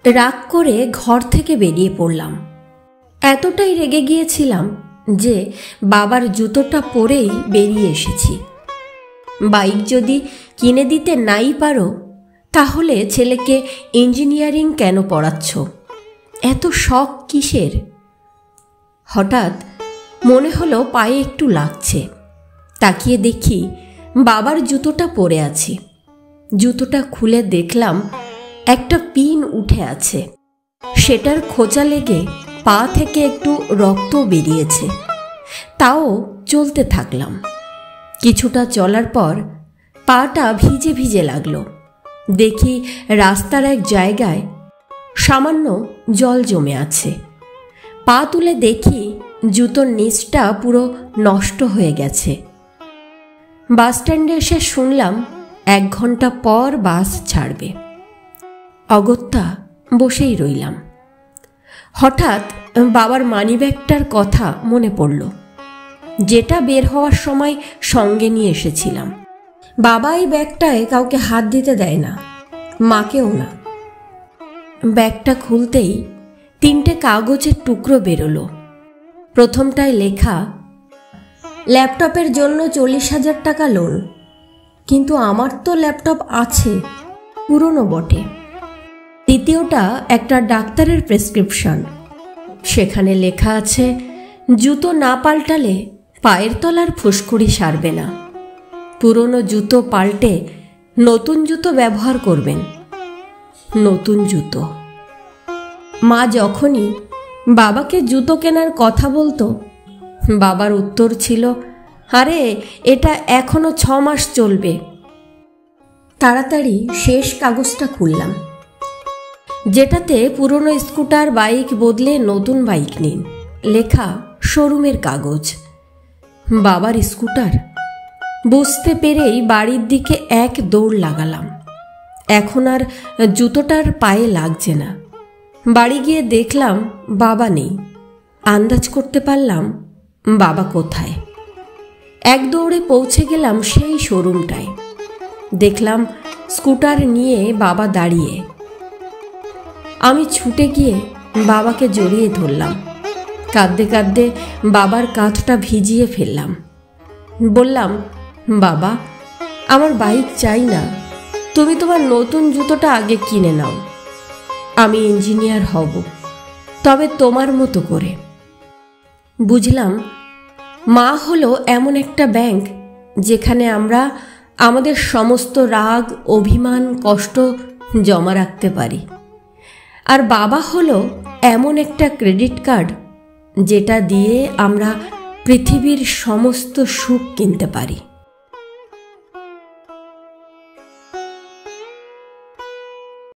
রাগ করে ঘর থেকে বেরিয়ে পড়লাম। এতটাই রেগে গিয়েছিলাম যে বাবার জুতোটা পরেই বেরিয়ে এসেছি। বাইক যদি কিনে দিতে নাই পারো, তাহলে ছেলেকে ইঞ্জিনিয়ারিং কেন পড়াচ্ছ? এত শখ কিসের? হঠাৎ মনে হলো পায়ে একটু লাগছে। তাকিয়ে দেখি বাবার জুতোটা পরে আছি। জুতোটা খুলে দেখলাম একটা পিন উঠে আছে। সেটার খোঁচা লেগে পা থেকে একটু রক্ত বেরিয়েছে। তাও চলতে থাকলাম। কিছুটা চলার পর পাটা ভিজে ভিজে লাগলো। দেখি রাস্তার এক জায়গায় সামান্য জল জমে আছে। পা তুলে দেখি জুতোর নিচটা পুরো নষ্ট হয়ে গেছে। বাস স্ট্যান্ডে এসে শুনলাম 1 ঘন্টা পর বাস ছাড়বে। অগত্যা বসেই রইলাম। হঠাৎ বাবার মানিব্যাগটার কথা মনে পড়ল, যেটা বের হওয়ার সময় সঙ্গে নিয়ে এসেছিলাম। বাবা এই ব্যাগটায় কাউকে হাত দিতে দেয় না, মাকেও না। ব্যাগটা খুলতেই 3টে কাগজের টুকরো বেরোলো। প্রথমটায় লেখা, ল্যাপটপের জন্য 40,000 টাকা লোন। কিন্তু আমার তো ল্যাপটপ আছে, পুরনো বটে। দ্বিতীয়টা একটা ডাক্তারের প্রেসক্রিপশন। সেখানে লেখা আছে, জুতো না পাল্টালে পায়ের তলার ফুসকুড়ি সারবে না। পুরনো জুতো পাল্টে নতুন জুতো ব্যবহার করবেন। নতুন জুতো। মা যখনই বাবাকে জুতো কেনার কথা বলতো, বাবার উত্তর ছিল, আরে এটা এখনো 6 মাস চলবে। তাড়াতাড়ি শেষ কাগজটা খুললাম, যেটাতে পুরনো স্কুটার বাইক বদলে নতুন বাইক নিন লেখা, শোরুমের কাগজ। বাবার স্কুটার। বুঝতে পেরেই বাড়ির দিকে এক দৌড় লাগালাম। এখন আর জুতোটার পায়ে লাগছে না। বাড়ি গিয়ে দেখলাম বাবা নেই। আন্দাজ করতে পারলাম বাবা কোথায়। এক দৌড়ে পৌঁছে গেলাম সেই শোরুমটায়। দেখলাম স্কুটার নিয়ে বাবা দাঁড়িয়ে। আমি ছুটে গিয়ে বাবাকে জড়িয়ে ধরলাম। কাঁদতে কাঁদতে বাবার কাঁধটা ভিজিয়ে ফেললাম। বললাম, বাবা, আমার বাইক চাই না। তুমি তোমার নতুন জুতোটা আগে কিনে নাও। আমি ইঞ্জিনিয়ার হব, তবে তোমার মতো করে। বুঝলাম মা হলো এমন একটা ব্যাংক, যেখানে আমরা আমাদের সমস্ত রাগ, অভিমান, কষ্ট জমা রাখতে পারি। আর বাবা হলো এমন একটা ক্রেডিট কার্ড, যেটা দিয়ে আমরা পৃথিবীর সমস্ত সুখ কিনতে পারি।